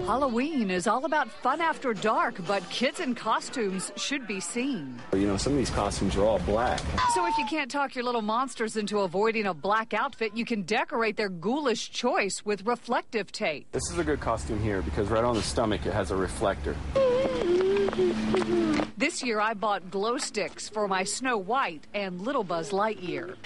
Halloween is all about fun after dark, but kids in costumes should be seen. You know, some of these costumes are all black. So if you can't talk your little monsters into avoiding a black outfit, you can decorate their ghoulish choice with reflective tape. This is a good costume here because right on the stomach it has a reflector. This year I bought glow sticks for my Snow White and little Buzz Lightyear.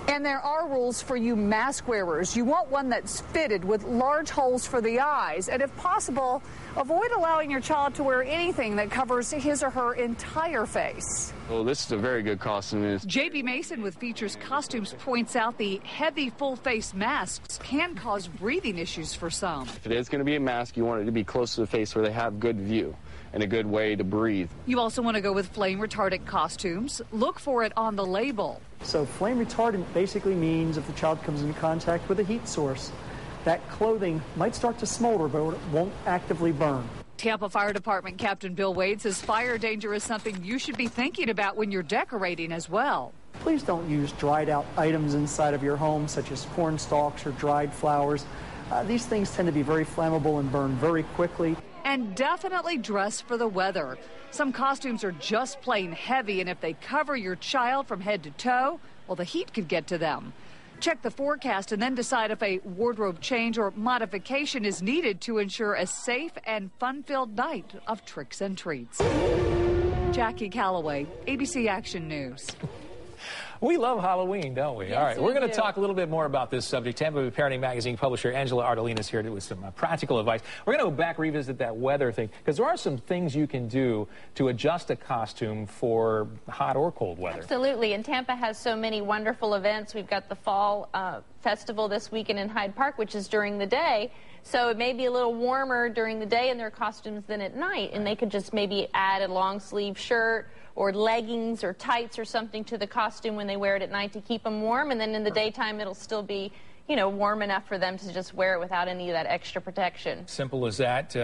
And there are rules for you mask wearers. You want one that's fitted with large holes for the eyes. And if possible, avoid allowing your child to wear anything that covers his or her entire face. Well, this is a very good costume. J.B. Mason with Features Costumes points out the heavy full-face masks can cause breathing issues for some. If it is going to be a mask, you want it to be close to the face where they have good view and a good way to breathe. You also want to go with flame retardant costumes. Look for it on the label. So flame retardant basically means if the child comes into contact with a heat source, that clothing might start to smolder, but it won't actively burn. Tampa Fire Department Captain Bill Wade says fire danger is something you should be thinking about when you're decorating as well. Please don't use dried out items inside of your home, such as corn stalks or dried flowers. These things tend to be very flammable and burn very quickly. And definitely dress for the weather. Some costumes are just plain heavy, and if they cover your child from head to toe, well, the heat could get to them. Check the forecast and then decide if a wardrobe change or modification is needed to ensure a safe and fun-filled night of tricks and treats. Jackie Callaway, ABC Action News. We love Halloween, don't we? Yes, all right, we're going to do. talk a little bit more about this subject. Tampa Bay Parenting Magazine publisher Angela Ardolina is here with some practical advice. We're going to go back, revisit that weather thing, because there are some things you can do to adjust a costume for hot or cold weather. Absolutely, and Tampa has so many wonderful events. We've got the Fall Festival this weekend in Hyde Park, which is during the day. So it may be a little warmer during the day in their costumes than at night, and they could just maybe add a long sleeve shirt or leggings or tights or something to the costume when they wear it at night to keep them warm, and then in the daytime it'll still be, you know, warm enough for them to just wear it without any of that extra protection. Simple as that.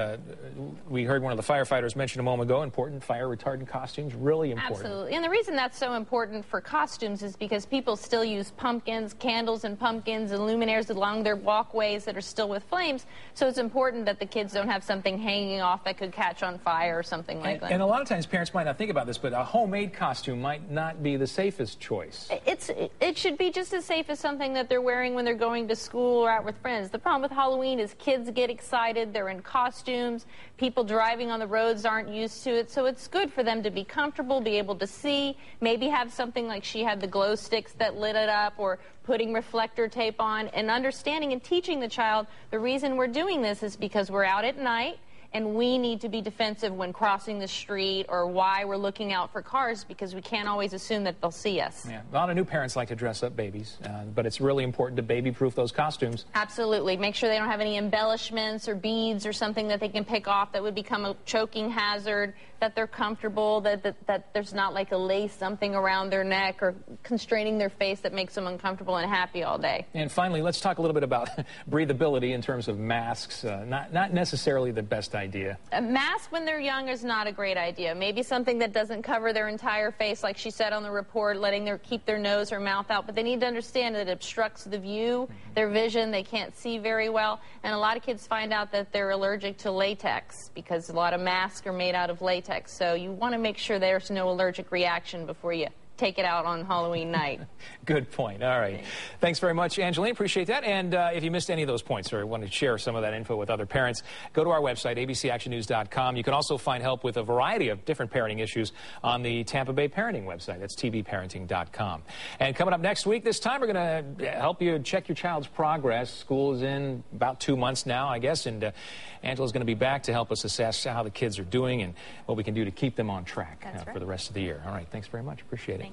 We heard one of the firefighters mention a moment ago, important fire retardant costumes, really important. Absolutely. And the reason that's so important for costumes is because people still use pumpkins, candles and pumpkins and luminaires along their walkways that are still with flames. So it's important that the kids don't have something hanging off that could catch on fire or something like that. And a lot of times parents might not think about this, but a homemade costume might not be the safest choice. It should be just as safe as something that they're wearing when they're going to school or out with friends. The problem with Halloween is kids get excited, they're in costumes, people driving on the roads aren't used to it, so it's good for them to be comfortable, be able to see, maybe have something like she had the glow sticks that lit it up, or putting reflector tape on, and understanding and teaching the child the reason we're doing this is because we're out at night and we need to be defensive when crossing the street, or why we're looking out for cars, because we can't always assume that they'll see us. Yeah, a lot of new parents like to dress up babies, but it's really important to baby-proof those costumes. Absolutely. Make sure they don't have any embellishments or beads or something that they can pick off that would become a choking hazard, that they're comfortable, that there's not like a lace something around their neck or constraining their face that makes them uncomfortable and happy all day. And finally, let's talk a little bit about breathability in terms of masks. Not necessarily the best idea. A mask when they're young is not a great idea. Maybe something that doesn't cover their entire face, like she said on the report, keep their nose or mouth out. But they need to understand that it obstructs the view, their vision. They can't see very well. And a lot of kids find out that they're allergic to latex because a lot of masks are made out of latex. So you want to make sure there's no allergic reaction before you take it out on Halloween night. Good point. All right. Thanks very much, Angeline. Appreciate that. And if you missed any of those points or want to share some of that info with other parents, go to our website, abcactionnews.com. You can also find help with a variety of different parenting issues on the Tampa Bay Parenting website. That's tvparenting.com. And coming up next week, this time we're going to help you check your child's progress. School is in about 2 months now, I guess, and Angela's going to be back to help us assess how the kids are doing and what we can do to keep them on track for the rest of the year. All right. Thanks very much. Appreciate it.